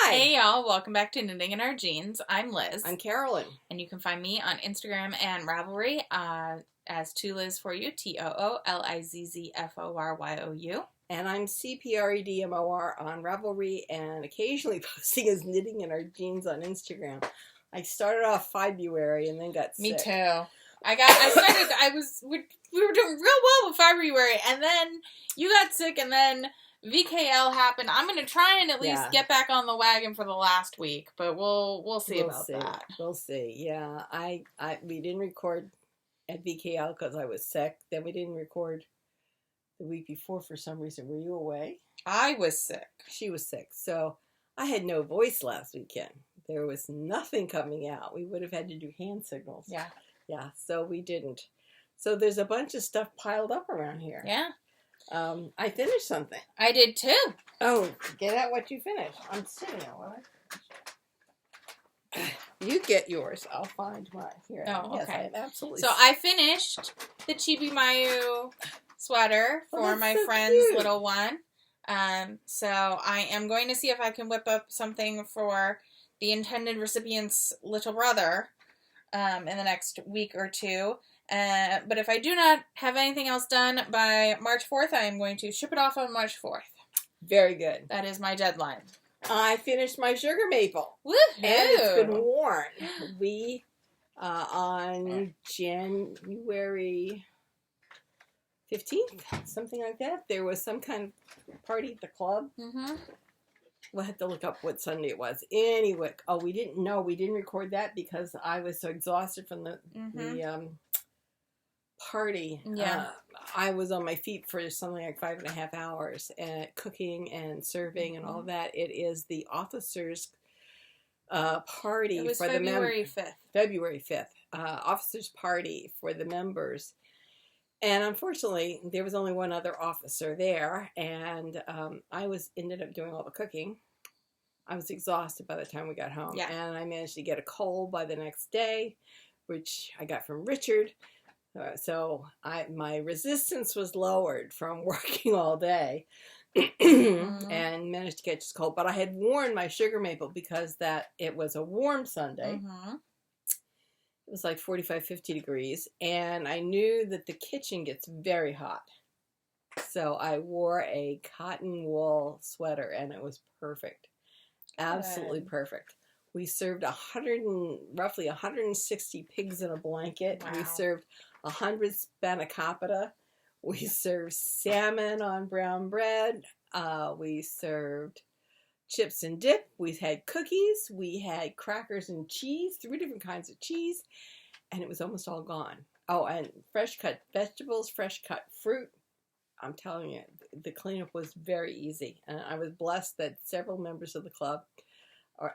Hi. Hey y'all, welcome back to Knitting in Our Jeans. I'm Liz. I'm Carolyn. And you can find me on Instagram and Ravelry as To Liz For You, TOOLIZZFORYOU. And I'm CPREDMOR on Ravelry and occasionally posting as Knitting in Our Jeans on Instagram. I started off February and then got sick. Me too. We were doing real well with February, and then you got sick, and then VKL happened. I'm going to try and at least get back on the wagon for the last week, but we'll see about that. We'll see. Yeah, we didn't record at VKL because I was sick. Then we didn't record the week before for some reason. Were you away? I was sick. She was sick. So I had no voice last weekend. There was nothing coming out. We would have had to do hand signals. Yeah. Yeah, so we didn't. So there's a bunch of stuff piled up around here. Yeah. I finished something. I did too. Oh, get out what you finished. I'm sitting there while You get yours. I'll find mine. Here. Oh, yes, okay. Absolutely. So I finished the Chibi Mayu sweater for my so friend's cute. little one. So I am going to see if I can whip up something for the intended recipient's little brother in the next week or two. But if I do not have anything else done by March 4th, I am going to ship it off on March 4th. Very good. That is my deadline. I finished my sugar maple. Woohoo! And it's been worn. We, on January 15th, something like that, there was some kind of party at the club. Mm-hmm. We'll have to look up what Sunday it was. Anyway, we didn't record that because I was so exhausted from the party. Yeah. I was on my feet for something like 5.5 hours and cooking and serving and all of that. It is the officers' party for the members. February 5th. Officers' party for the members. And unfortunately, there was only one other officer there, and I ended up doing all the cooking. I was exhausted by the time we got home, and I managed to get a cold by the next day, which I got from Richard. So my resistance was lowered from working all day, and managed to get this cold. But I had worn my sugar maple because it was a warm Sunday. Mm-hmm. It was like 45, 50 degrees, and I knew that the kitchen gets very hot. So I wore a cotton wool sweater, and it was perfect. Absolutely perfect. We served roughly 160 pigs in a blanket. Wow. We served 100 spanakopita. We served salmon on brown bread. We served chips and dip. We had cookies. We had crackers and cheese, 3 different kinds of cheese, and it was almost all gone. Oh, and fresh cut vegetables, fresh cut fruit. I'm telling you, the cleanup was very easy, and I was blessed that several members of the club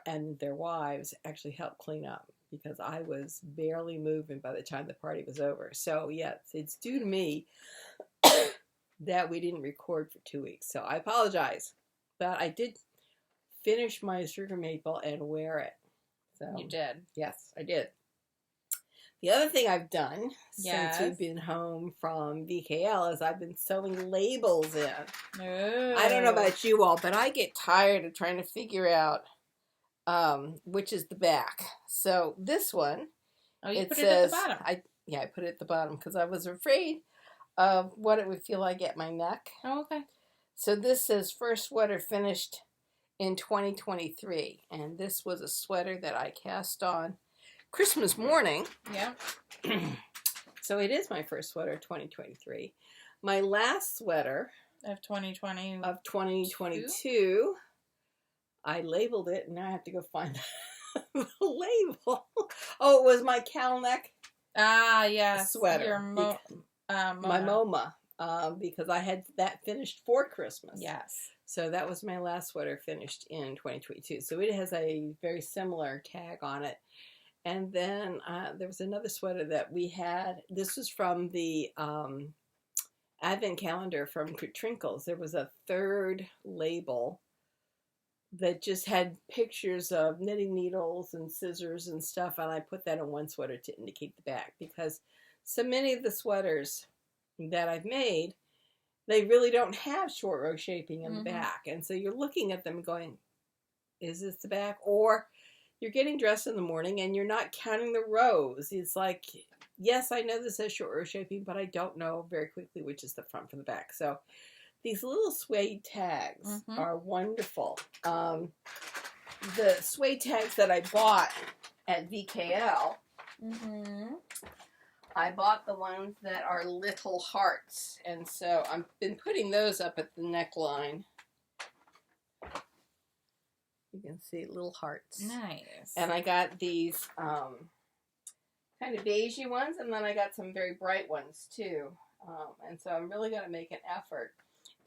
and their wives actually helped clean up because I was barely moving by the time the party was over. So yes, it's due to me that we didn't record for 2 weeks. So I apologize, but I did finish my sugar maple and wear it. So you did? Yes, I did. The other thing I've done since we've been home from VKL is I've been sewing labels in. Oh. I don't know about you all, but I get tired of trying to figure out which is the back. So this one, you put it at the bottom. I put it at the bottom because I was afraid of what it would feel like at my neck. Oh, okay. So this says first sweater finished in 2023, and this was a sweater that I cast on Christmas morning. Yeah. So it is my first sweater, 2023. My last sweater of 2022, I labeled it, and now I have to go find the label. Oh, it was my cowl neck. Ah, yes. Sweater. Your my MoMA, because I had that finished for Christmas. Yes. So that was my last sweater finished in 2022. So it has a very similar tag on it. And then there was another sweater that we had. This was from the advent calendar from Trinkles. There was a third label that just had pictures of knitting needles and scissors and stuff. And I put that on one sweater to indicate the back because so many of the sweaters that I've made, they really don't have short row shaping in the back. And so you're looking at them going, is this the back? Or you're getting dressed in the morning and you're not counting the rows. It's like, yes, I know this says short row shaping, but I don't know very quickly which is the front from the back. So these little suede tags are wonderful. The suede tags that I bought at VKL, I bought the ones that are little hearts. And so I've been putting those up at the neckline. You can see little hearts. Nice. And I got these kind of beigey ones, and then I got some very bright ones too. And so I'm really going to make an effort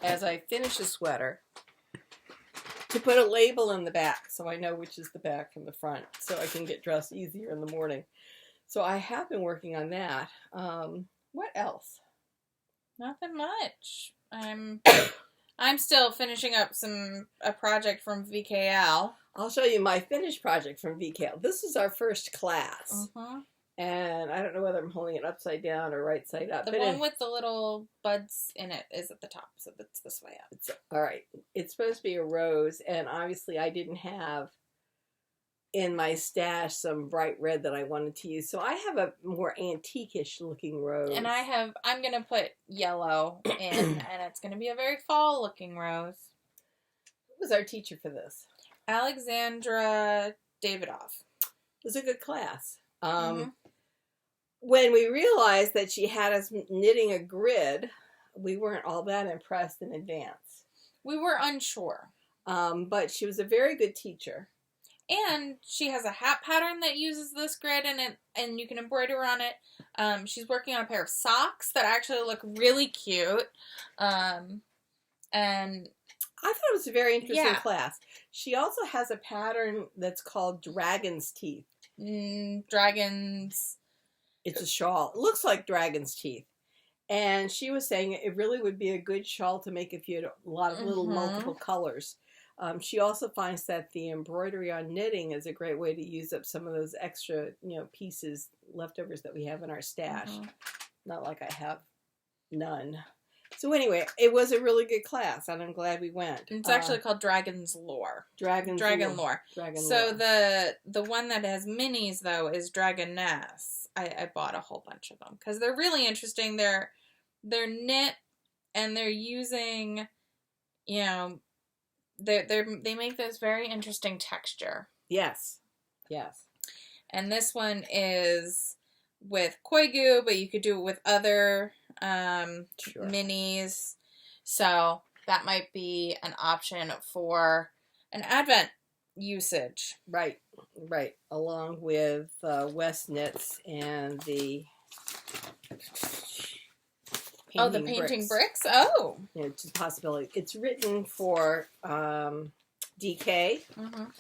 as I finish the sweater to put a label in the back so I know which is the back from the front, so I can get dressed easier in the morning. So I have been working on that. What else? Nothing much. I'm still finishing up a project from VKL. I'll show you my finished project from VKL. This is our first class. And I don't know whether I'm holding it upside down or right side up. The one with the little buds in it is at the top, so it's this way up. All right. It's supposed to be a rose, and obviously I didn't have in my stash some bright red that I wanted to use. So I have a more antique-ish looking rose. And I'm going to put yellow in, and it's going to be a very fall looking rose. Who was our teacher for this? Alexandra Davidoff. It was a good class. When we realized that she had us knitting a grid, we weren't all that impressed in advance. We were unsure. But she was a very good teacher. And she has a hat pattern that uses this grid in it, and you can embroider on it. She's working on a pair of socks that actually look really cute. And I thought it was a very interesting class. She also has a pattern that's called Dragon's Teeth. Dragons. It's a shawl. It looks like dragon's teeth. And she was saying it really would be a good shawl to make if you had a lot of little multiple colors. She also finds that the embroidery on knitting is a great way to use up some of those extra, pieces, leftovers that we have in our stash. Not like I have none. So anyway, it was a really good class, and I'm glad we went. It's actually called Dragon's Lore. Dragon Lore. So the one that has minis, though, is Dragoness. I bought a whole bunch of them because they're really interesting. They're knit, and they're using, they make this very interesting texture. Yes. And this one is with Koigu, but you could do it with other minis. So that might be an option for an Advent usage. Right. Along with West Knits and the painting bricks. Oh. It's a possibility. It's written for DK,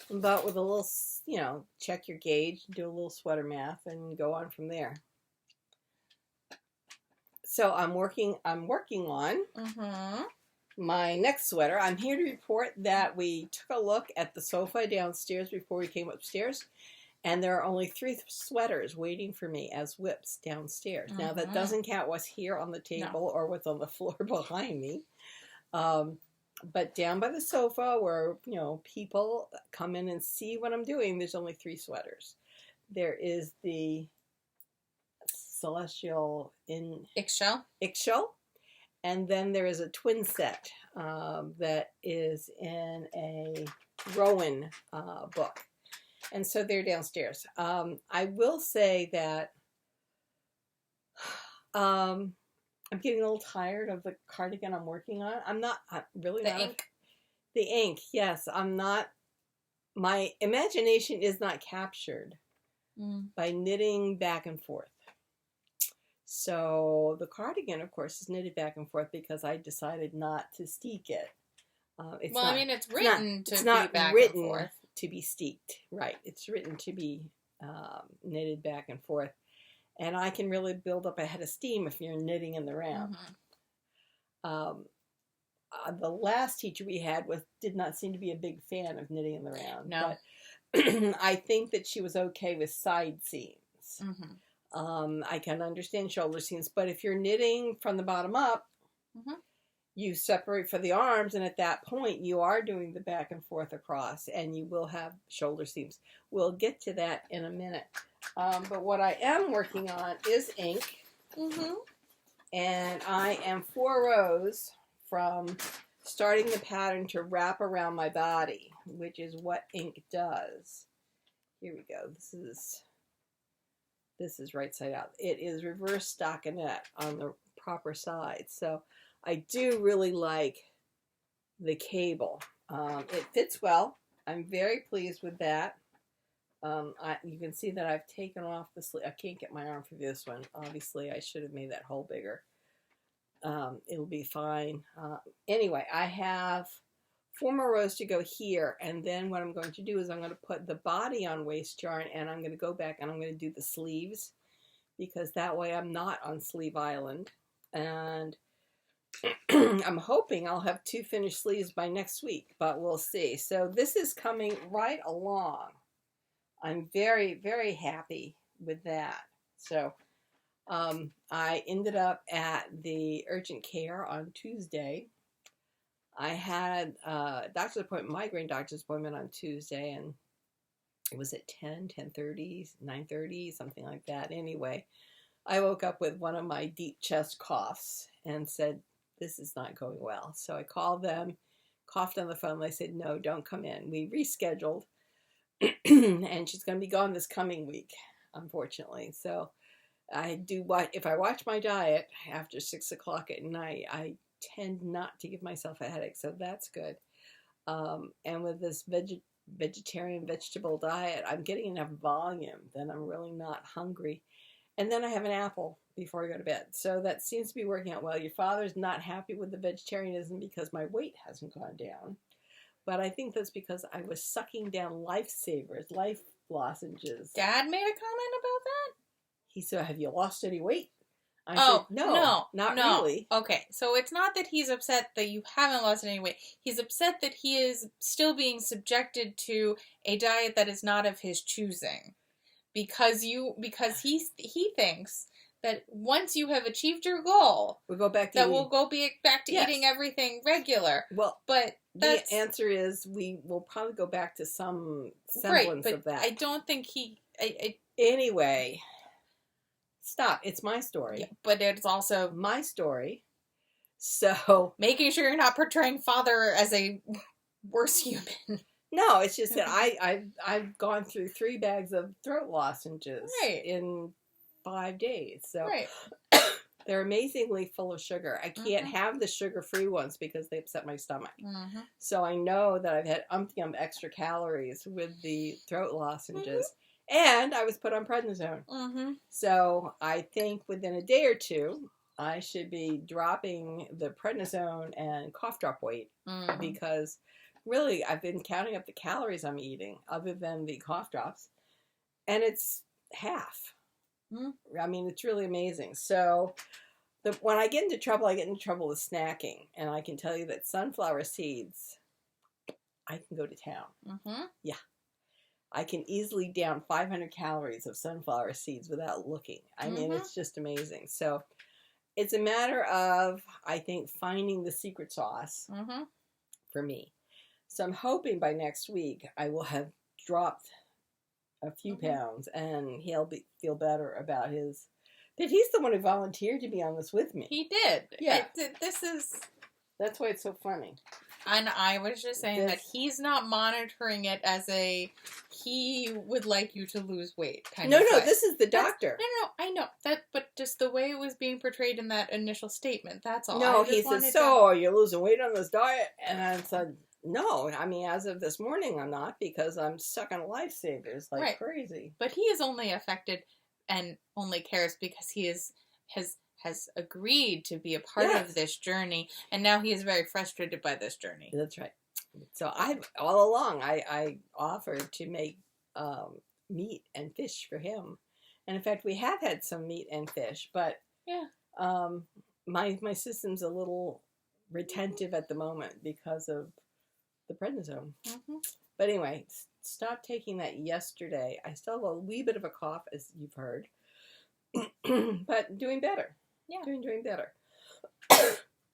but with a little, check your gauge, do a little sweater math, and go on from there. So I'm working on my next sweater. I'm here to report that we took a look at the sofa downstairs before we came upstairs, and there are only 3 sweaters waiting for me as whips downstairs. Now, that doesn't count what's here on the table or what's on the floor behind me. But down by the sofa where, people come in and see what I'm doing, there's only 3 sweaters. There is the Celestial in Ixchel, and then there is a twin set that is in a Rowan book, and so they're downstairs. I will say that I'm getting a little tired of the cardigan I'm working on. I'm really not. The ink, yes. I'm not. My imagination is not captured by knitting back and forth. So the cardigan, of course, is knitted back and forth because I decided not to steek it. It's written to be back and forth. To be steeked, right? It's written to be knitted back and forth, and I can really build up a head of steam if you're knitting in the round. The last teacher we had did not seem to be a big fan of knitting in the round. No, but I think that she was okay with side seams. I can understand shoulder seams, but if you're knitting from the bottom up, you separate for the arms, and at that point you are doing the back and forth across, and you will have shoulder seams. We'll get to that in a minute. But what I am working on is ink. And I am 4 rows from starting the pattern to wrap around my body, which is what ink does. Here we go. This is right side out. It is reverse stockinette on the proper side. So I do really like the cable. It fits well. I'm very pleased with that. You can see that I've taken off the sleeve. I can't get my arm for this one. Obviously, I should have made that hole bigger. It'll be fine. Anyway, I have 4 more rows to go here, and then what I'm going to do is I'm going to put the body on waist yarn, and I'm going to go back and I'm going to do the sleeves, because that way I'm not on Sleeve Island. And I'm hoping I'll have 2 finished sleeves by next week, but we'll see. So this is coming right along. I'm very, very happy with that. So I ended up at the urgent care on Tuesday. I had a doctor's appointment, migraine doctor's appointment on Tuesday, and it was at 10, 10:30, 9:30, something like that. Anyway, I woke up with one of my deep chest coughs and said, this is not going well. So I called them, coughed on the phone. They said, no, don't come in. We rescheduled, and she's going to be gone this coming week, unfortunately. So if I watch my diet after 6 o'clock at night, I tend not to give myself a headache, so that's good. And with this vegetarian vegetable diet, I'm getting enough volume that I'm really not hungry. And then I have an apple before I go to bed. So that seems to be working out well. Your father's not happy with the vegetarianism because my weight hasn't gone down. But I think that's because I was sucking down lifesavers, life lozenges. Dad made a comment about that? He said, have you lost any weight? I said, no, not really. Okay, so it's not that he's upset that you haven't lost any weight. He's upset that he is still being subjected to a diet that is not of his choosing. Because he thinks that once you have achieved your goal, we'll go back to eating everything regular. Well, but the answer is we will probably go back to some semblance of that. I don't think Anyway, stop. It's my story. Yeah, but it's also my story. So making sure you're not portraying father as a worse human. No, it's just that I've gone through 3 bags of throat lozenges in 5 days. So they're amazingly full of sugar. I can't have the sugar-free ones because they upset my stomach. So I know that I've had umpty extra calories with the throat lozenges. And I was put on prednisone. So I think within a day or 2, I should be dropping the prednisone and cough drop weight because really, I've been counting up the calories I'm eating, other than the cough drops, and it's half. I mean, it's really amazing. So, when I get into trouble with snacking, and I can tell you that sunflower seeds, I can go to town. Yeah. I can easily down 500 calories of sunflower seeds without looking. I mean, it's just amazing. So, it's a matter of, I think, finding the secret sauce for me. So I'm hoping by next week I will have dropped a few pounds, and he'll feel better about his. But he's the one who volunteered to be on this with me. He did. Yeah. That's why it's so funny. And I was just saying that he's not monitoring it as he would like you to lose weight kind of No, this is the doctor. No, I know that, but just the way it was being portrayed in that initial statement. That's all. No, he said, "So are you losing weight on this diet?" And I said, no, I mean, as of this morning, I'm not, because I'm sucking lifesavers like crazy. But he is only affected and only cares because he has agreed to be a part of this journey, and now he is very frustrated by this journey. That's right. So all along, I offered to make meat and fish for him, and in fact, we have had some meat and fish, but my system's a little retentive at the moment because of the prednisone. But anyway, stopped taking that yesterday. I still have a wee bit of a cough, as you've heard, but doing better. Yeah, doing better.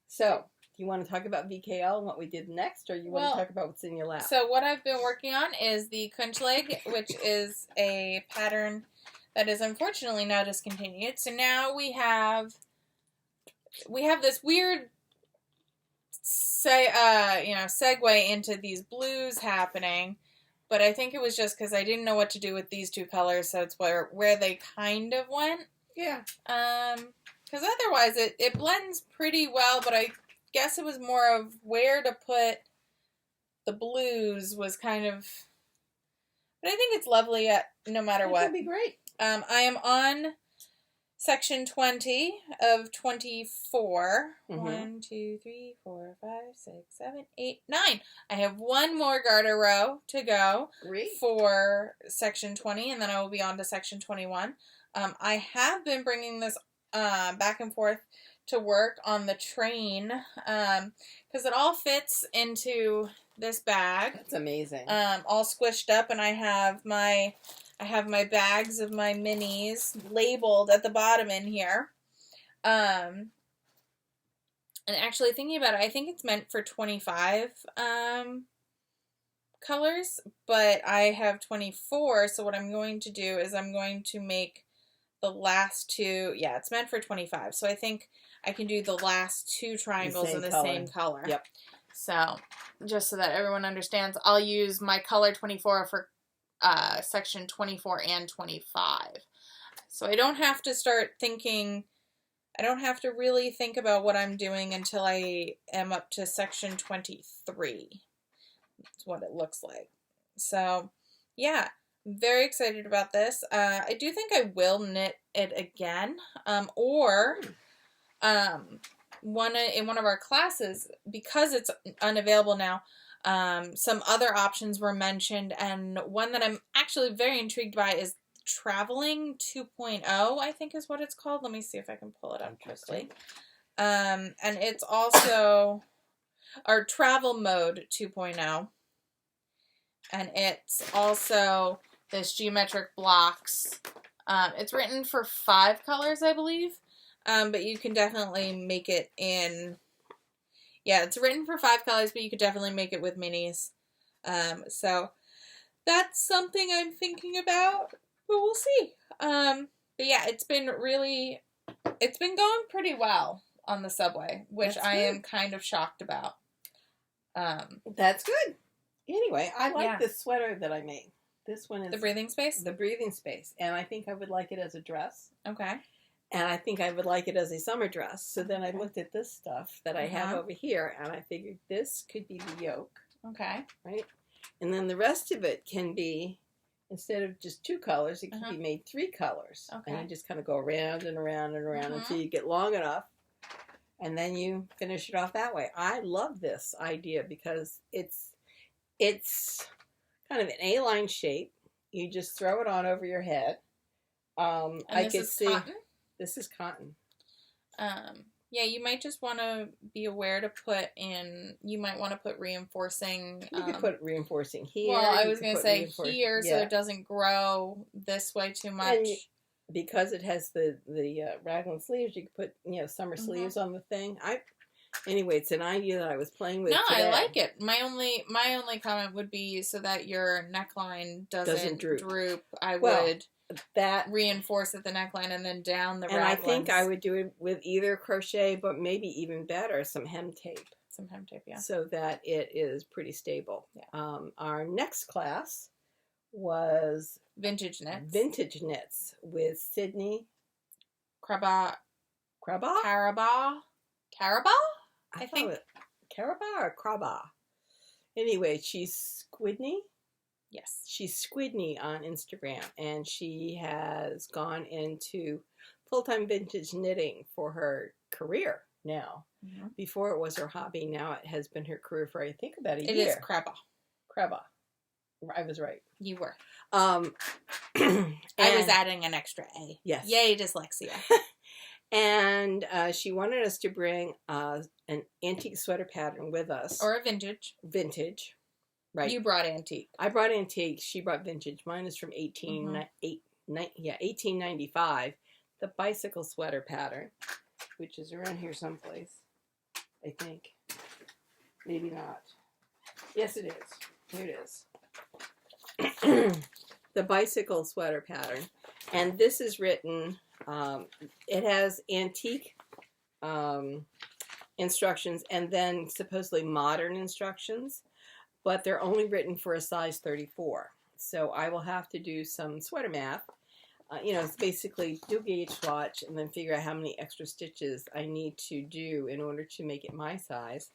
So you want to talk about VKL and what we did next, or you want to talk about what's in your lap? So what I've been working on is the Kunch leg, which is a pattern that is unfortunately now discontinued. So now we have this weird segue into these blues happening, but I think it was just because I didn't know what to do with these two colors, so it's where they kind of went. Yeah. Because otherwise it blends pretty well, but I guess it was more of where to put the blues was kind of... But I think it's lovely no matter what. That'd be great. I am on section 20 of 24. Mm-hmm. 1, 2, 3, 4, 5, 6, 7, 8, 9. I have one more garter row to go for section 20, and then I will be on to section 21. I have been bringing this back and forth to work on the train because it all fits into this bag. That's amazing. All squished up, and I have my bags of my minis labeled at the bottom in here. And actually thinking about it, I think it's meant for 25 colors, but I have 24, so what I'm going to do is I'm going to make the last two, yeah, it's meant for 25, so I think I can do the last two triangles in the same color. Yep. So, just so that everyone understands, I'll use my color 24 for section 24 and 25. So I don't have to start thinking, I don't have to really think about what I'm doing until I am up to section 23. That's what it looks like. So, yeah, very excited about this. I do think I will knit it again, or in one of our classes, because it's unavailable now. Some other options were mentioned, and one that I'm actually very intrigued by is Traveling 2.0, I think is what it's called. Let me see if I can pull it up quickly. And it's also our Travel Mode 2.0, and it's also this geometric blocks. It's written for 5 colors, I believe, but you can definitely make it in... Yeah, it's written for 5 colors, but you could definitely make it with minis. So that's something I'm thinking about, but we'll see. But yeah, it's been going pretty well on the subway, which I am kind of shocked about. That's good. Anyway, I like this sweater that I made. This one is... The breathing space? The breathing space. And I think I would like it as a dress. Okay. And I think I would like it as a summer dress. So then I looked at this stuff that I have over here, and I figured this could be the yoke. Okay. Right? And then the rest of it can be, instead of just 2 colors, it can be made 3 colors. Okay. And you just kind of go around and around and around until you get long enough. And then you finish it off that way. I love this idea because it's kind of an A-line shape. You just throw it on over your head. And I this could is see... cotton? This is cotton. Yeah, you might just want to be aware to put in, you might want to put reinforcing. You could put reinforcing here. Well, I was going to say here so it doesn't grow this way too much. And because it has the raglan sleeves, you could put, summer sleeves on the thing. Anyway, it's an idea that I was playing with today. I like it. My only comment would be so that your neckline doesn't droop. I would reinforce at the neckline and then down the raglans. And I think I would do it with either crochet, but maybe even better, some hem tape. Some hem tape, yeah. So that it is pretty stable. Yeah. Our next class was Vintage Knits. Vintage Knits with Sydney Caraba? I think. Caraba or Craba? Anyway, she's Squidney. Yes. She's Squidney on Instagram, and she has gone into full-time vintage knitting for her career now. Mm-hmm. Before it was her hobby. Now it has been her career for, I think, about a year. It is Craba. I was right. You were. I was adding an extra A. Yes. Yay, dyslexia. And she wanted us to bring an antique sweater pattern with us. Or a vintage. Vintage. Right. You brought antique. I brought antique. She brought vintage. Mine is from 1895. The bicycle sweater pattern, which is around here someplace, I think. Maybe not. Yes, it is. Here it is. The bicycle sweater pattern. And this is written, it has antique instructions and then supposedly modern instructions, but they're only written for a size 34. So I will have to do some sweater math. It's basically do a gauge swatch and then figure out how many extra stitches I need to do in order to make it my size.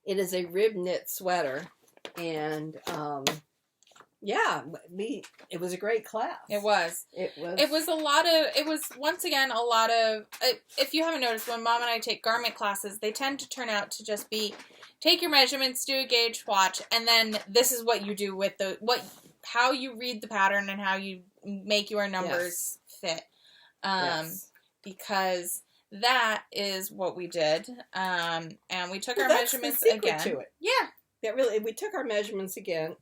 It is a rib knit sweater, and it was a great class. It was once again a lot of, if you haven't noticed, when Mom and I take garment classes, they tend to turn out to just be take your measurements, do a gauge swatch, and then this is what you do with how you read the pattern and how you make your numbers fit. Because that is what we did. And we took our measurements again. To it. Yeah. We took our measurements again.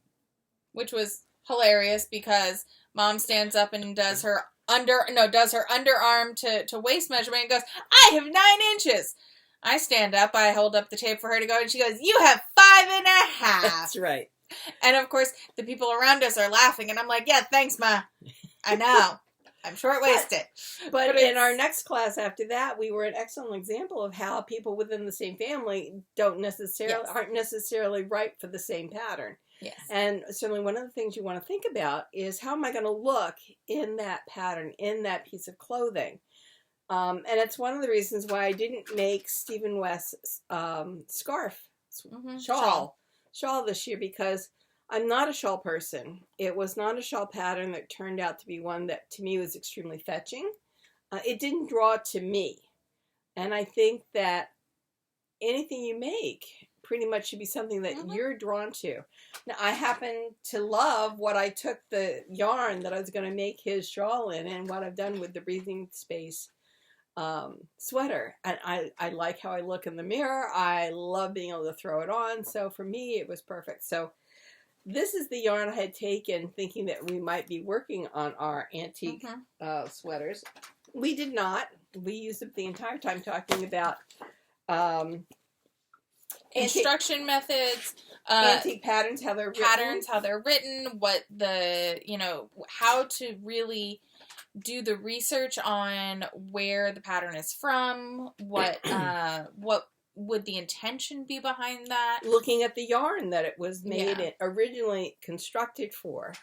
Which was hilarious because Mom stands up and does her underarm to waist measurement and goes, I have 9 inches. I stand up, I hold up the tape for her to go, and she goes, you have 5.5. That's right. And of course, the people around us are laughing, and I'm like, yeah, thanks, Ma. I know. I'm short-waisted. But in our next class after that, we were an excellent example of how people within the same family aren't necessarily right for the same pattern. Yes. And certainly one of the things you want to think about is how am I going to look in that pattern, in that piece of clothing? And it's one of the reasons why I didn't make Stephen West's scarf, shawl this year, because I'm not a shawl person. It was not a shawl pattern that turned out to be one that to me was extremely fetching. It didn't draw to me. And I think that anything you make pretty much should be something that you're drawn to. Now, I happen to love what I took the yarn that I was going to make his shawl in and what I've done with the breathing space sweater. And I like how I look in the mirror. I love being able to throw it on. So for me, it was perfect. So this is the yarn I had taken thinking that we might be working on our antique sweaters. We did not. We used it the entire time talking about instruction methods, antique patterns, how they're written, what how to really do the research on where the pattern is from, what would the intention be behind that? Looking at the yarn that it was made originally constructed for.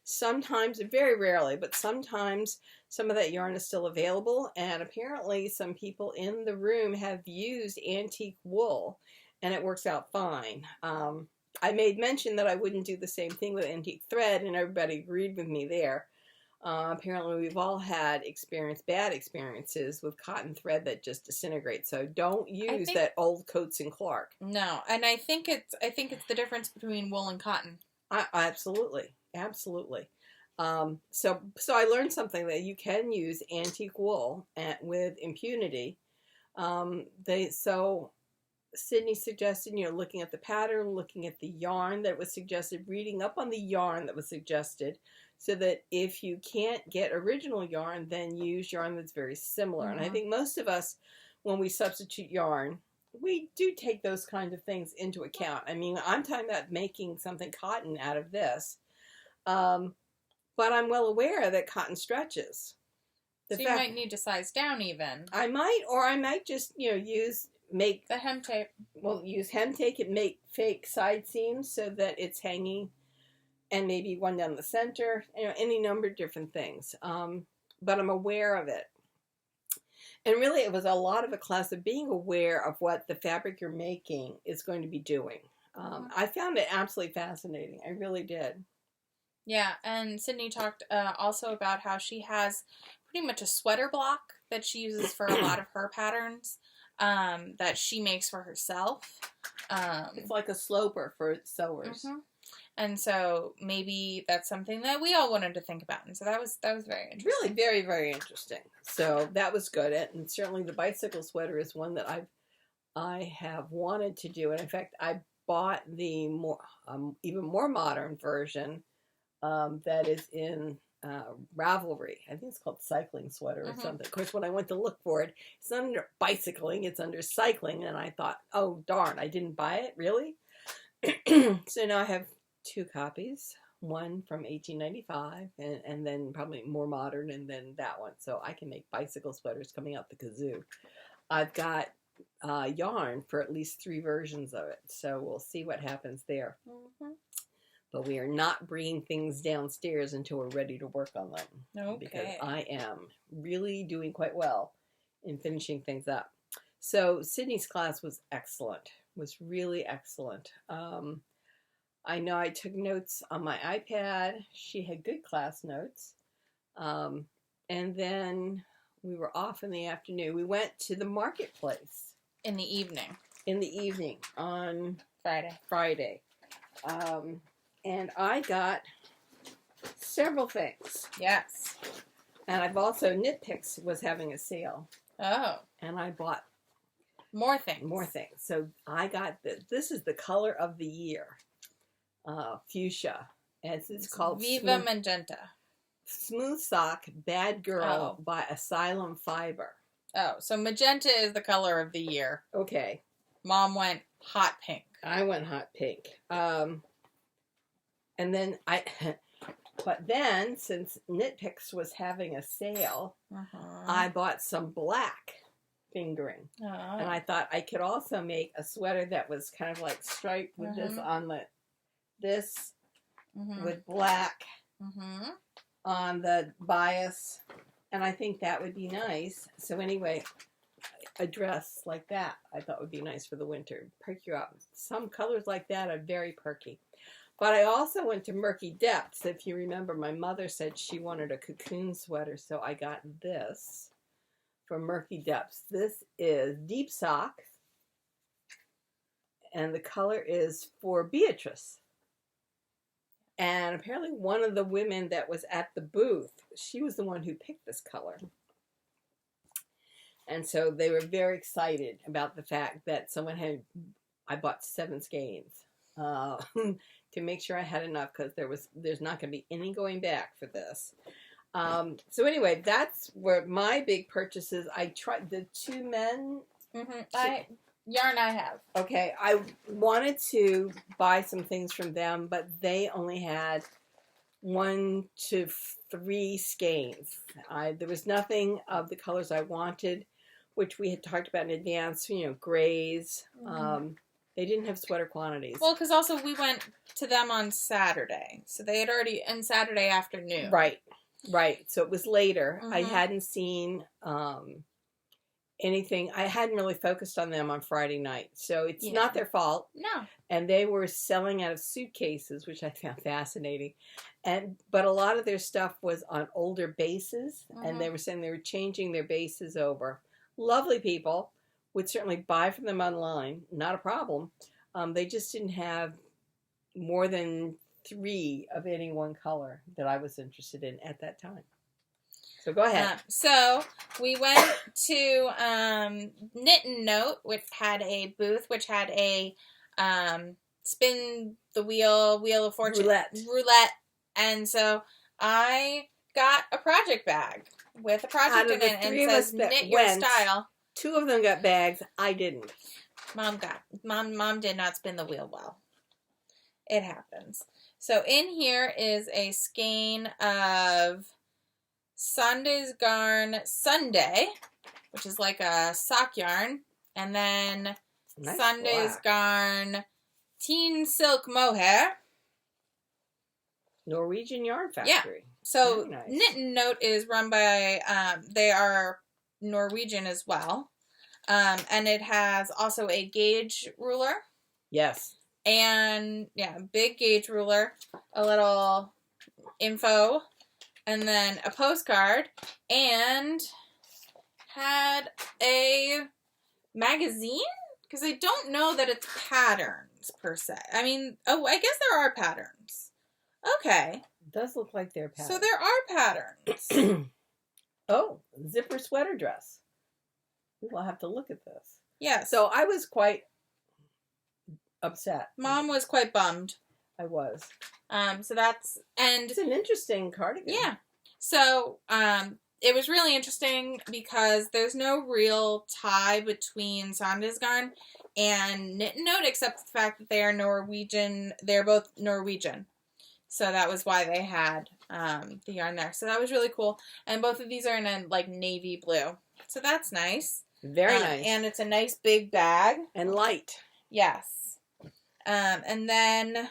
Sometimes, very rarely, but sometimes some of that yarn is still available, and apparently some people in the room have used antique wool, and it works out fine. I made mention that I wouldn't do the same thing with antique thread, and everybody agreed with me there. Apparently we've all had bad experiences with cotton thread that just disintegrates. So don't use that old Coates and Clark. No, and I think it's the difference between wool and cotton. Absolutely. So I learned something that you can use antique wool with impunity. Sydney suggested, looking at the pattern, looking at the yarn that was suggested, reading up on the yarn that was suggested, so that if you can't get original yarn, then use yarn that's very similar. And I think most of us, when we substitute yarn, we do take those kinds of things into account. I mean, I'm talking about making something cotton out of this, but I'm well aware that cotton stretches. So you might need to size down even. I might just, make the hem tape. Well, use hem tape and make fake side seams so that it's hanging, and maybe one down the center. Any number of different things. But I'm aware of it, and really, it was a lot of a class of being aware of what the fabric you're making is going to be doing. I found it absolutely fascinating. I really did. Yeah, and Sydney talked also about how she has pretty much a sweater block that she uses for a lot of her patterns. That she makes for herself. It's like a sloper for sewers. And so maybe that's something that we all wanted to think about. And so that was very interesting. Really very, very interesting. So that was good. And certainly the bicycle sweater is one that I have wanted to do. And in fact, I bought the more even more modern version that is in Ravelry. I think it's called cycling sweater or something. Of course, when I went to look for it, it's not under bicycling, it's under cycling. And I thought, oh, darn, I didn't buy it? Really? So now I have 2 copies. One from 1895 and then probably more modern, and then that one. So I can make bicycle sweaters coming out the kazoo. I've got yarn for at least 3 versions of it. So we'll see what happens there. But we are not bringing things downstairs until we're ready to work on them. Okay. Because I am really doing quite well in finishing things up. So Sydney's class was excellent. Was really excellent. I know I took notes on my iPad. She had good class notes. And then we were off in the afternoon. We went to the marketplace. In the evening. In the evening on Friday. And I got several things. Yes. And I've also, Knitpicks was having a sale. Oh. And I bought more things. More things. So I got this is the color of the year. Fuchsia. And it's called Viva Magenta. Smooth Sock Bad Girl by Asylum Fiber. Oh, so magenta is the color of the year. Okay. Mom went hot pink. I went hot pink. And then but then since Knitpicks was having a sale, I bought some black fingering. And I thought I could also make a sweater that was kind of like striped with this on this with black on the bias, and I think that would be nice. So anyway, a dress like that I thought would be nice for the winter. Perk you up. Some colors like that are very perky. But I also went to Murky Depths. If you remember, my mother said she wanted a cocoon sweater, so I got this from Murky Depths. This is Deep Sock, and the color is for Beatrice. And apparently one of the women that was at the booth, she was the one who picked this color. And so they were very excited about the fact that I bought 7 skeins to make sure I had enough, because there's not going to be any going back for this. So anyway, that's where my big purchases. I tried the 2 men. Yarn I have. Okay, I wanted to buy some things from them, but they only had 1 to 3 skeins. There was nothing of the colors I wanted, which we had talked about in advance, grays. They didn't have sweater quantities. Well, because also we went to them on Saturday. So they had already, on Saturday afternoon. Right. So it was later. I hadn't seen anything. I hadn't really focused on them on Friday night. So it's not their fault. No. And they were selling out of suitcases, which I found fascinating. But a lot of their stuff was on older bases. And they were saying they were changing their bases over. Lovely people. Would certainly buy from them online. Not a problem. They just didn't have more than 3 of any one color that I was interested in at that time. So go ahead. So we went to Knit and Note, which had a booth, which had a spin the wheel of fortune roulette. And so I got a project bag with a project in it, and it says knit your style. 2 of them got bags. I didn't. Mom did not spin the wheel well. It happens. So in here is a skein of Sunday's Garn Sunday, which is like a sock yarn, and then Sunday's Garn Teen Silk Mohair. Norwegian Yarn Factory. Yeah. So Knit and Note is run by, they are Norwegian as well. And it has also a gauge ruler. Yes. And, big gauge ruler, a little info, and then a postcard, and had a magazine? Because I don't know that it's patterns, per se. I mean, I guess there are patterns. Okay. It does look like there are patterns. So there are patterns. Zipper sweater dress. We will have to look at this. Yes. So I was quite upset. Mom was quite bummed. I was. So that's, and it's an interesting cardigan. Yeah. So, it was really interesting because there's no real tie between Sanda's yarn and Knit and Note except the fact that they are Norwegian. They're both Norwegian. So that was why they had the yarn there. So that was really cool. And both of these are in a like navy blue. So that's nice. Very nice. And it's a nice big bag. And light. Yes. And then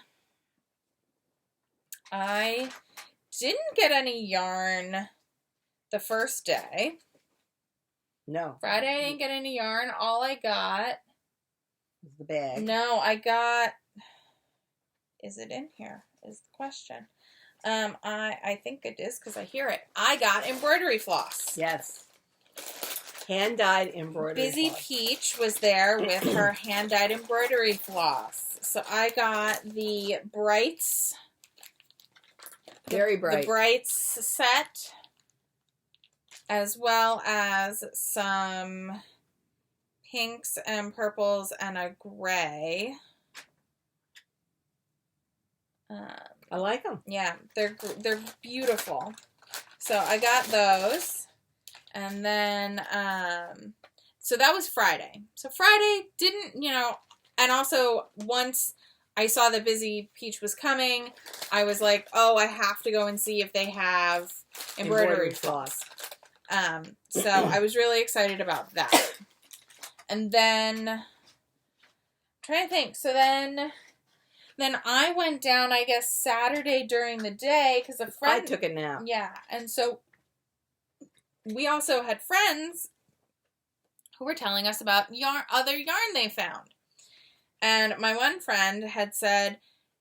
I didn't get any yarn the first day. No. Friday I didn't get any yarn. All I got was the bag. No, I got... Is it in here? Is the question. I think it is because I hear it. I got embroidery floss. Yes. Hand-dyed embroidery Busy floss. Peach was there with her hand-dyed embroidery floss. So I got the Brights. Very bright. The Brights set. As well as some pinks and purples and a gray. I like them. Yeah, they're beautiful. So I got those. And then, so that was Friday. So Friday didn't, and also once I saw that Busy Peach was coming, I was like, oh, I have to go and see if they have embroidery floss. So I was really excited about that. And then, I'm trying to think. So then I went down, I guess, Saturday during the day because a friend... I took a nap. Yeah, and so we also had friends who were telling us about other yarn they found. And my one friend had said,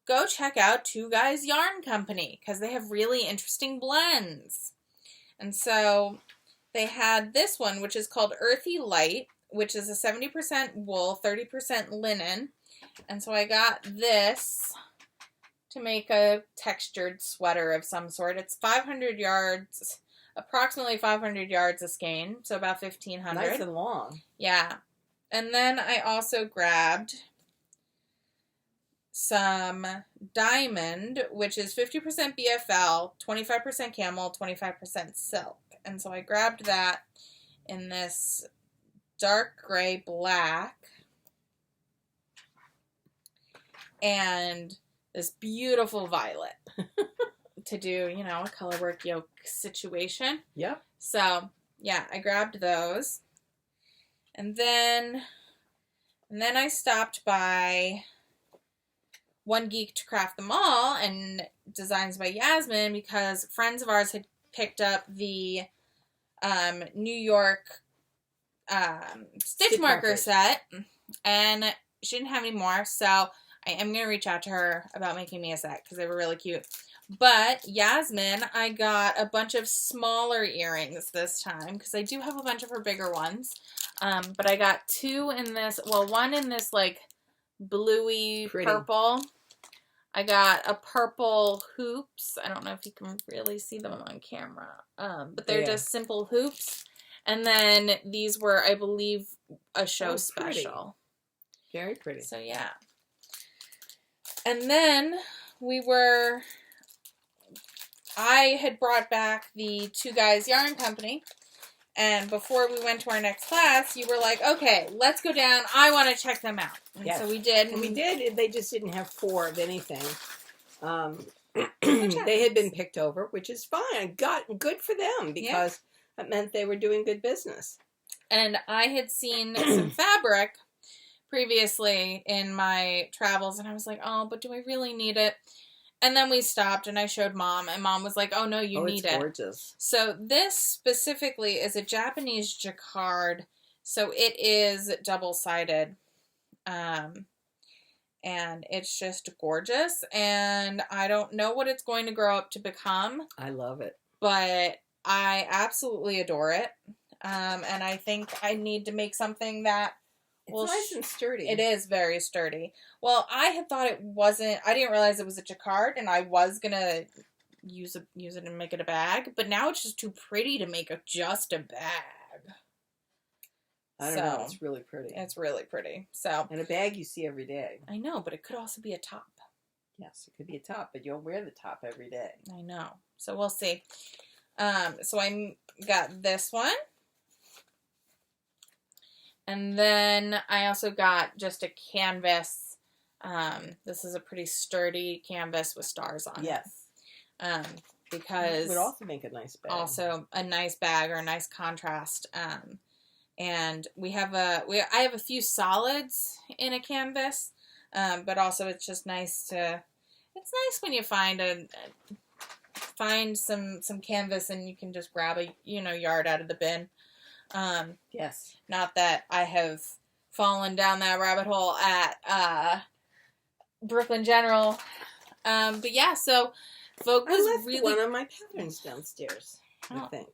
go check out Two Guys Yarn Company because they have really interesting blends. And so they had this one, which is called Earthy Light, which is a 70% wool, 30% linen. And so I got this to make a textured sweater of some sort. It's 500 yards, approximately 500 yards of skein, so about 1,500. Nice and long. Yeah. And then I also grabbed some Diamond, which is 50% BFL, 25% camel, 25% silk. And so I grabbed that in this dark gray black and this beautiful violet to do, a color work yoke situation. Yep. So, yeah, I grabbed those. And then I stopped by One Geek to Craft Them All and Designs by Yasmin because friends of ours had picked up the New York stitch marker set, and she didn't have any more, so I am going to reach out to her about making me a set because they were really cute. But Yasmin, I got a bunch of smaller earrings this time because I do have a bunch of her bigger ones. But I got two in this, one in this like bluey purple. I got a purple hoops. I don't know if you can really see them on camera. But they're just simple hoops. And then these were, I believe, a show special. Very pretty. So, yeah. And then I had brought back the Two Guys Yarn Company. And before we went to our next class, you were like, okay, let's go down. I want to check them out. And so we did. And we did. They just didn't have 4 of anything. They had been picked over, which is fine. Good for them because that meant they were doing good business. And I had seen some fabric previously in my travels, and I was like, oh, but do I really need it? And then we stopped, and I showed Mom, and Mom was like, oh, no, you need it. It's gorgeous. So this specifically is a Japanese jacquard, so it is double-sided, and it's just gorgeous, and I don't know what it's going to grow up to become. I love it. But I absolutely adore it, and I think I need to make something that it's nice and sturdy. It is very sturdy. Well, I had thought it wasn't. I didn't realize it was a jacquard, and I was gonna use it and make it a bag. But now it's just too pretty to make just a bag. I don't know. It's really pretty. It's really pretty. So, and a bag you see every day. I know, but it could also be a top. Yes, it could be a top, but you'll wear the top every day. I know. So we'll see. So I got this one. And then I also got just a canvas. This is a pretty sturdy canvas with stars on it. Yes. Because it would also make a nice bag. Also a nice bag or a nice contrast. And I have a few solids in a canvas, but also it's just nice it's nice when you find some canvas and you can just grab a yard out of the bin. Yes. Not that I have fallen down that rabbit hole at Brooklyn General. But yeah, so Vogue was I left really one of my patterns downstairs, I think.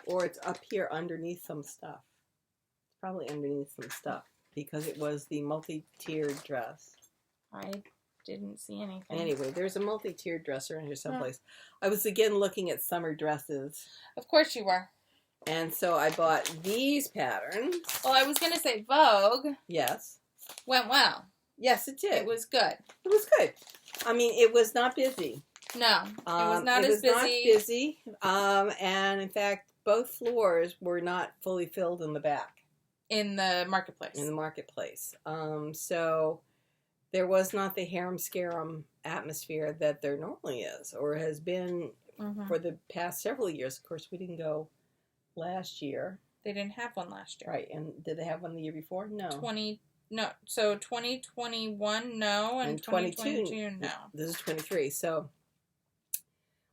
Or it's up here underneath some stuff. It's probably underneath some stuff because it was the multi-tiered dress. I didn't see anything. Anyway, there's a multi-tiered dress around here someplace. I was again looking at summer dresses. Of course you were. And so I bought these patterns. Well, I was going to say Vogue. Yes. Went well. Yes, it did. It was good. It was good. I mean, it was not busy. No, it was not as busy. And in fact, both floors were not fully filled in the back. In the marketplace. In the marketplace. So there was not the harem-scarum atmosphere that there normally is or has been for the past several years. Of course, we didn't go last year. They didn't have one last year. Right. And did they have one the year before? No. So 2021, no. And 2022, no. This is 23. So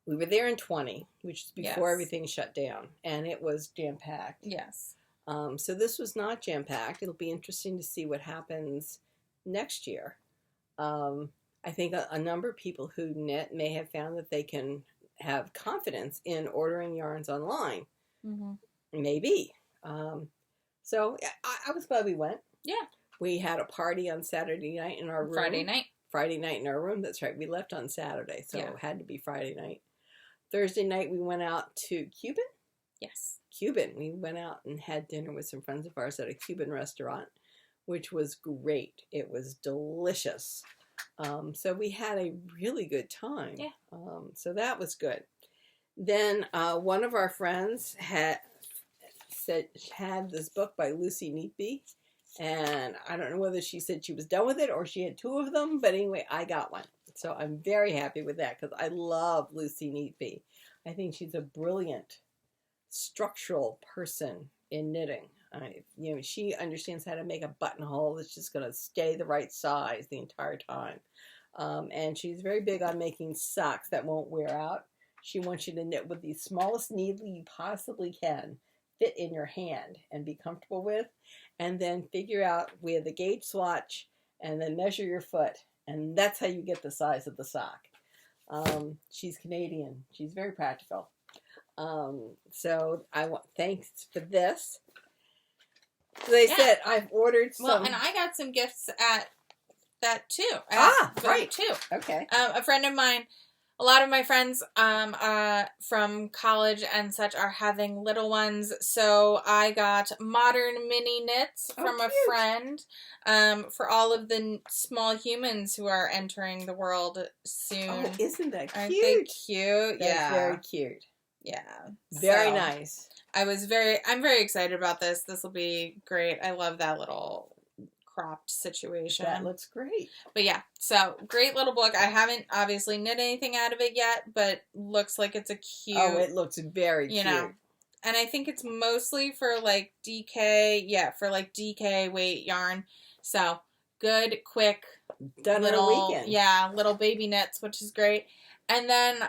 we were there in 20, which is before everything shut down. And it was jam-packed. Yes. So this was not jam-packed. It'll be interesting to see what happens next year. I think a number of people who knit may have found that they can have confidence in ordering yarns online. Maybe. So I was glad we went. Yeah. We had a party on Saturday night in our room. Friday night in our room. That's right. We left on Saturday, so it had to be Friday night. Thursday night we went out to Cuban. Yes. Cuban. We went out and had dinner with some friends of ours at a Cuban restaurant, which was great. It was delicious. So we had a really good time. Yeah. So that was good. Then one of our friends had this book by Lucy Neatby, and I don't know whether she said she was done with it or she had two of them, but anyway, I got one. So I'm very happy with that because I love Lucy Neatby. I think she's a brilliant structural person in knitting. She understands how to make a buttonhole that's just going to stay the right size the entire time. And she's very big on making socks that won't wear out. She wants you to knit with the smallest needle you possibly can, fit in your hand and be comfortable with, and then figure out where the gauge swatch and then measure your foot. And that's how you get the size of the sock. She's Canadian. She's very practical. So thanks for this. So they said I've ordered some. Well, and I got some gifts at that too. Right. Too. Okay. A friend of mine, a lot of my friends from college and such are having little ones, so I got modern mini knits from a friend for all of the small humans who are entering the world soon. Oh, isn't that cute? Aren't they cute? That's very cute. Yeah. Very nice. I'm very excited about this. This will be great. I love that little cropped situation. That looks great. But yeah, so great little book. I haven't obviously knit anything out of it yet, but looks like it's a cute. Oh, it looks very cute. And I think it's mostly for like DK. Yeah, for like DK weight yarn. So good, quick, done in a weekend. Yeah, little baby knits, which is great. And then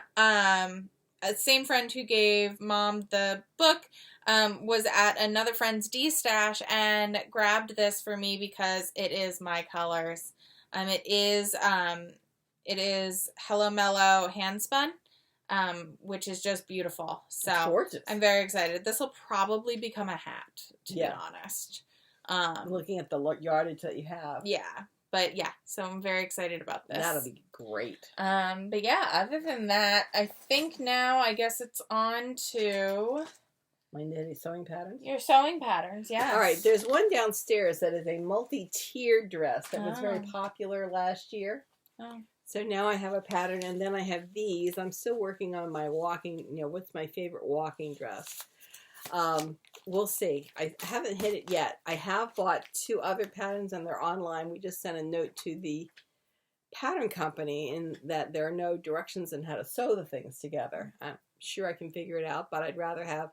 same friend who gave Mom the book was at another friend's D-stash and grabbed this for me because it is my colors. It is Hello Mellow hand spun, which is just beautiful. So it's gorgeous. I'm very excited. This will probably become a hat, to be honest. Looking at the yardage that you have. Yeah. But yeah, so I'm very excited about this. That'll be great. But yeah, other than that, I think now I guess it's on to my knitting sewing patterns. Your sewing patterns, yes. All right, there's one downstairs that is a multi-tiered dress that was very popular last year. Oh. So now I have a pattern, and then I have these. I'm still working on my walking, what's my favorite walking dress. We'll see. I haven't hit it yet. I have bought 2 other patterns, and they're online. We just sent a note to the pattern company in that there are no directions on how to sew the things together. I'm sure I can figure it out, but I'd rather have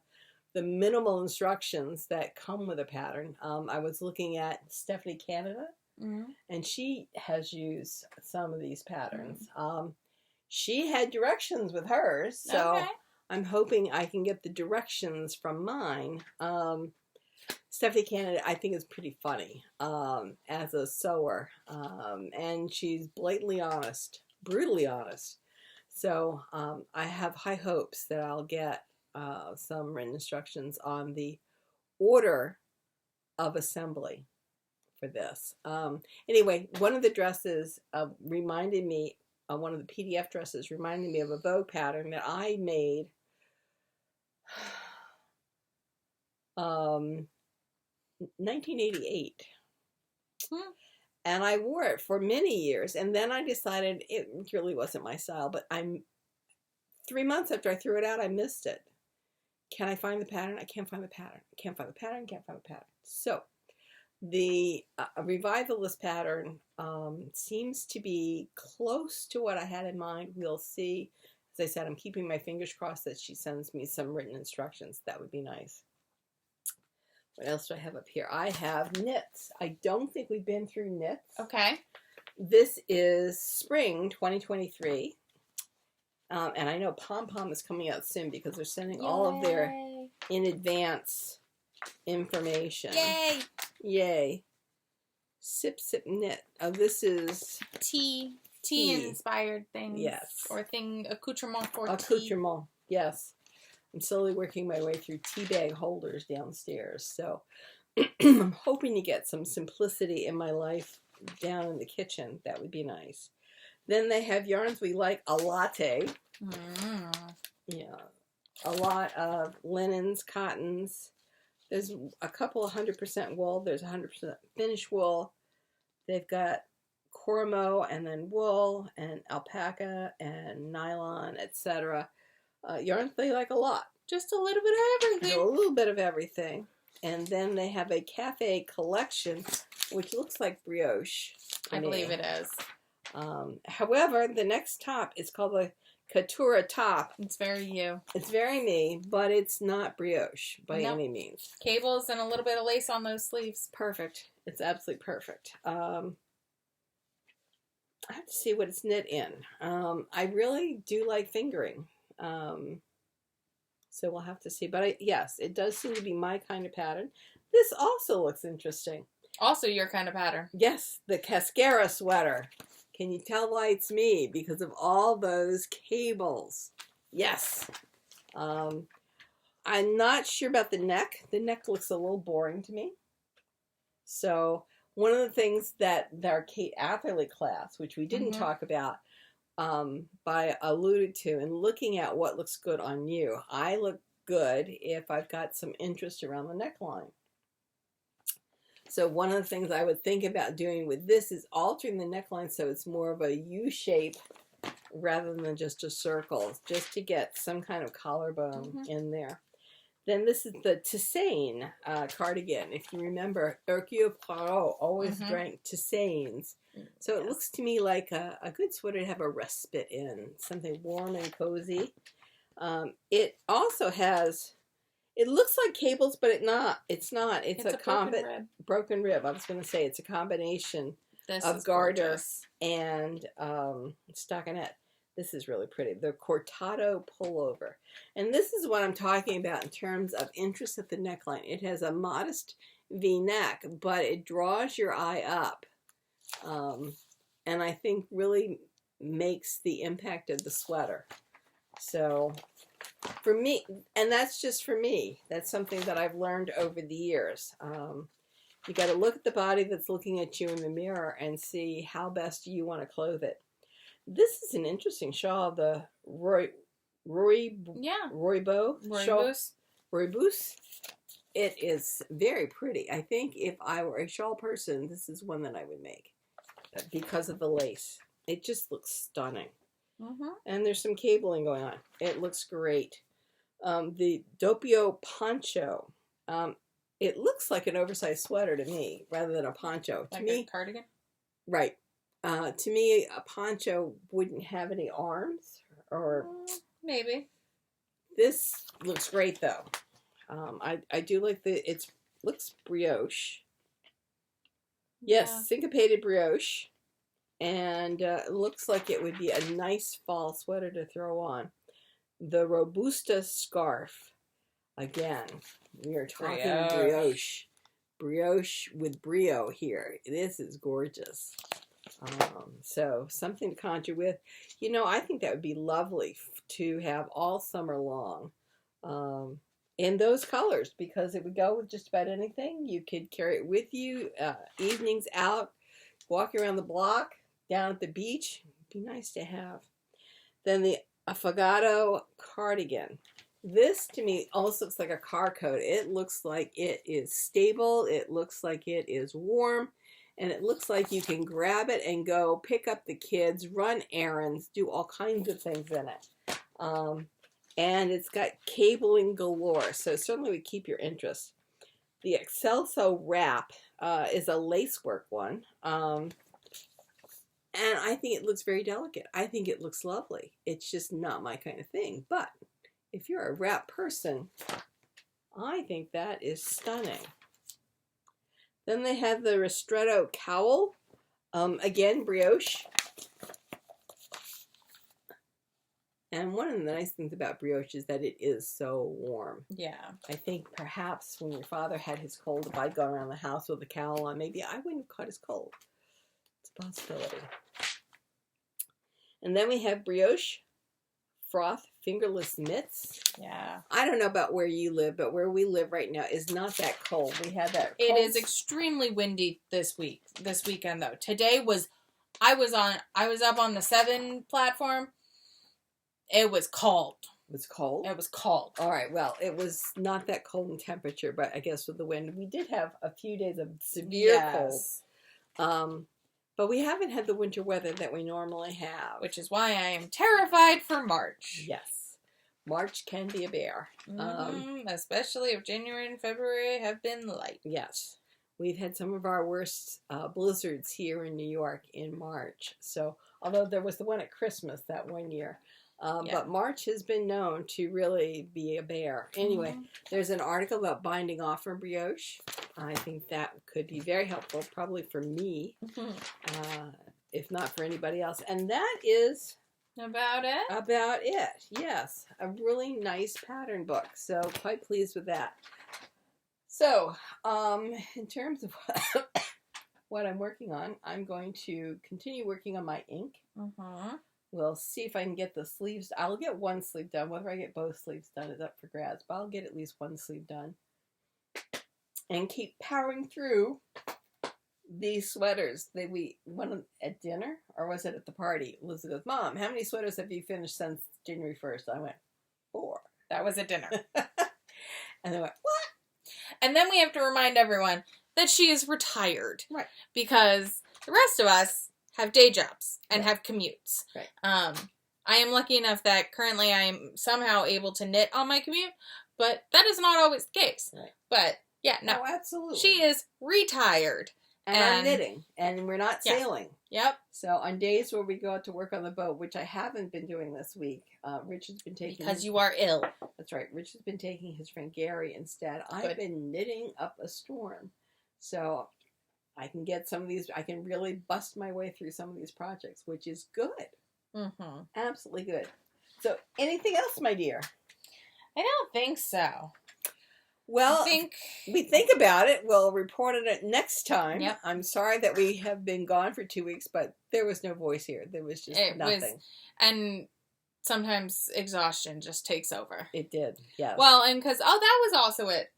the minimal instructions that come with a pattern. I was looking at Stephanie Canada, and she has used some of these patterns. She had directions with hers, so I'm hoping I can get the directions from mine. Stephanie Canada, I think, is pretty funny as a sewer, and she's blatantly honest, brutally honest. So I have high hopes that I'll get some written instructions on the order of assembly for this. Anyway, one of the dresses reminded me, one of the PDF dresses reminded me of a Vogue pattern that I made 1988. And I wore it for many years, and then I decided it really wasn't my style, but 3 months after I threw it out, I missed it. Can I find the pattern? I can't find the pattern. Can't find the pattern. Can't find the pattern. So the revivalist pattern seems to be close to what I had in mind. We'll see. As I said, I'm keeping my fingers crossed that she sends me some written instructions. That would be nice. What else do I have up here? I have knits. I don't think we've been through knits. Okay. This is spring 2023. And I know Pom Pom is coming out soon because they're sending all of their in advance information. Yay! Yay. Sip Sip Knit. Oh, this is tea inspired things. Yes. Or accoutrement for accoutrement. Yes. I'm slowly working my way through tea bag holders downstairs. So I'm hoping to get some simplicity in my life down in the kitchen. That would be nice. Then they have yarns we like, a latte. Yeah. A lot of linens, cottons. There's a couple of 100% wool. There's 100% finished wool. They've got cormo and then wool and alpaca and nylon, etc. Yarns they like a lot. Just a little bit of everything. A little bit of everything. And then they have a cafe collection, which looks like brioche. I believe it is. However, the next top is called the Couture top. It's very you. It's very me, but it's not brioche by any means. Cables and a little bit of lace on those sleeves. Perfect. It's absolutely perfect. I have to see what it's knit in. I really do like fingering. So we'll have to see. But yes, it does seem to be my kind of pattern. This also looks interesting. Also your kind of pattern. Yes, the Cascara sweater. Can you tell why it's me? Because of all those cables. Yes. I'm not sure about the neck. The neck looks a little boring to me. So one of the things that our Kate Atherley class, which we didn't talk about, I alluded to, and looking at what looks good on you. I look good if I've got some interest around the neckline. So one of the things I would think about doing with this is altering the neckline so it's more of a U shape rather than just a circle, just to get some kind of collarbone in there. Then this is the Tisane cardigan. If you remember, Hercule Poirot always drank Tisanes. So it looks to me like a good sweater to have a respite in, something warm and cozy. It also has, it looks like cables, but it's not. It's a broken rib. I was going to say it's a combination of garter and stockinette. This is really pretty. The Cortado pullover. And this is what I'm talking about in terms of interest at the neckline. It has a modest V-neck, but it draws your eye up. And I think really makes the impact of the sweater. So for me, and that's just for me, that's something that I've learned over the years. You got to look at the body that's looking at you in the mirror and see how best you want to clothe it. This is an interesting shawl, the Rooibos shawl. It is very pretty. I think if I were a shawl person, this is one that I would make because of the lace. It just looks stunning. Mm-hmm. And there's some cabling going on. It looks great. The Doppio poncho. It looks like an oversized sweater to me, rather than a poncho. Like to me, a cardigan? Right. To me, a poncho wouldn't have any arms, or maybe. This looks great though. I do like looks brioche. Yes, Yeah. syncopated brioche, and it looks like it would be a nice fall sweater to throw on. The Robusta scarf. Again, we are talking brioche with brio here. This is gorgeous. So something to conjure with. You know, I think that would be lovely to have all summer long in those colors, because it would go with just about anything. You could carry it with you, evenings out, walking around the block, down at the beach. It'd be nice to have. Then the Affogato cardigan. This, to me, almost looks like a car coat. It looks like it is stable. It looks like it is warm. And it looks like you can grab it and go pick up the kids, run errands, do all kinds of things in it. And it's got cabling galore, so certainly would keep your interest. The Excelso wrap is a lacework one. And I think it looks very delicate. I think it looks lovely. It's just not my kind of thing. But if you're a wrap person, I think that is stunning. Then they have the Ristretto cowl. Again, brioche. And one of the nice things about brioche is that it is so warm. Yeah. I think perhaps when your father had his cold, if I'd gone around the house with a cowl on, maybe I wouldn't have caught his cold. It's a possibility. And then we have brioche froth fingerless mitts. Yeah. I don't know about where you live, but where we live right now is not that cold. We had that cold. It is extremely windy this weekend though. Today I was up on the 7 platform. It was cold. It was cold? It was cold. All right. Well, it was not that cold in temperature, but I guess with the wind, we did have a few days of severe cold. But we haven't had the winter weather that we normally have. Which is why I am terrified for March. Yes. March can be a bear. Especially if January and February have been light. Yes. We've had some of our worst blizzards here in New York in March. So, although there was the one at Christmas that one year. But March has been known to really be a bear. Anyway, there's an article about binding off from brioche. I think that could be very helpful, probably for me, if not for anybody else. And that is about it. About it, yes. A really nice pattern book. So quite pleased with that. So, in terms of what I'm working on, I'm going to continue working on my ink. We'll see if I can get the sleeves. I'll get one sleeve done. Whether I get both sleeves done is up for grabs, but I'll get at least one sleeve done. And keep powering through these sweaters. We went at dinner, or was it at the party? Lizz goes, Mom, how many sweaters have you finished since January 1st? I went, 4. That was at dinner. And they went, what? And then we have to remind everyone that she is retired. Right. Because the rest of us have day jobs and have commutes. Right. I am lucky enough that currently I am somehow able to knit on my commute, but that is not always the case. Right. But yeah, no. Oh, absolutely. She is retired. And I'm knitting, and we're not sailing. Yep. So on days where we go out to work on the boat, which I haven't been doing this week, Rich has been taking... Because you are ill. That's right. Rich has been taking his friend Gary instead. I've been knitting up a storm. So I can get some of these, I can really bust my way through some of these projects, which is good. Absolutely good. So anything else, my dear? I don't think so. Well, we think about it. We'll report on it next time. Yep. I'm sorry that we have been gone for 2 weeks, but there was no voice here. There was just nothing. And sometimes exhaustion just takes over. It did, yes. Well, and because, that was also it.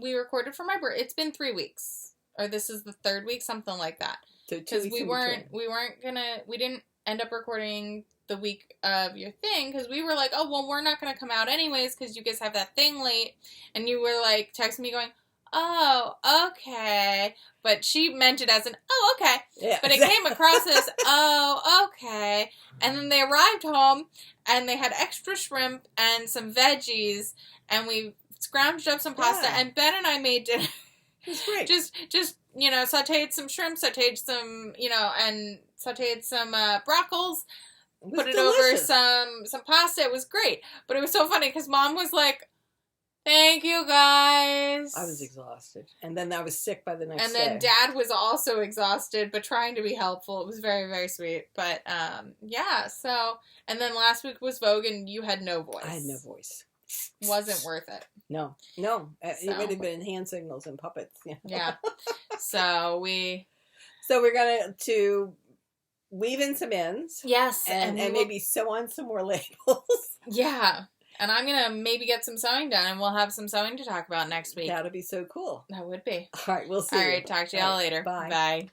We recorded for my birthday. It's been 3 weeks. Or this is the 3rd week, something like that. So because we didn't end up recording the week of your thing, because we were like, oh, well, we're not going to come out anyways, because you guys have that thing late, and you were like, texting me going, oh, okay. But she meant it as an, oh, okay. Yeah, but it came across as, oh, okay. And then they arrived home, and they had extra shrimp and some veggies, and we scrounged up some pasta, and Ben and I made dinner. It was great. Just sauteed some shrimp, sauteed some, and sauteed some broccoli, put it over some pasta. It was great. But it was so funny, because Mom was like, thank you, guys. I was exhausted. And then I was sick by the next day. And then Dad was also exhausted, but trying to be helpful. It was very, very sweet. But, yeah, so... And then last week was Vogue, and you had no voice. I had no voice. Wasn't worth it. No. It would have been hand signals and puppets. Yeah. So we're going to weave in some ends. Yes. And maybe sew on some more labels. Yeah. And I'm going to maybe get some sewing done, and we'll have some sewing to talk about next week. That'll be so cool. That would be. All right, we'll see you. All right, talk to y'all later. Bye. Bye.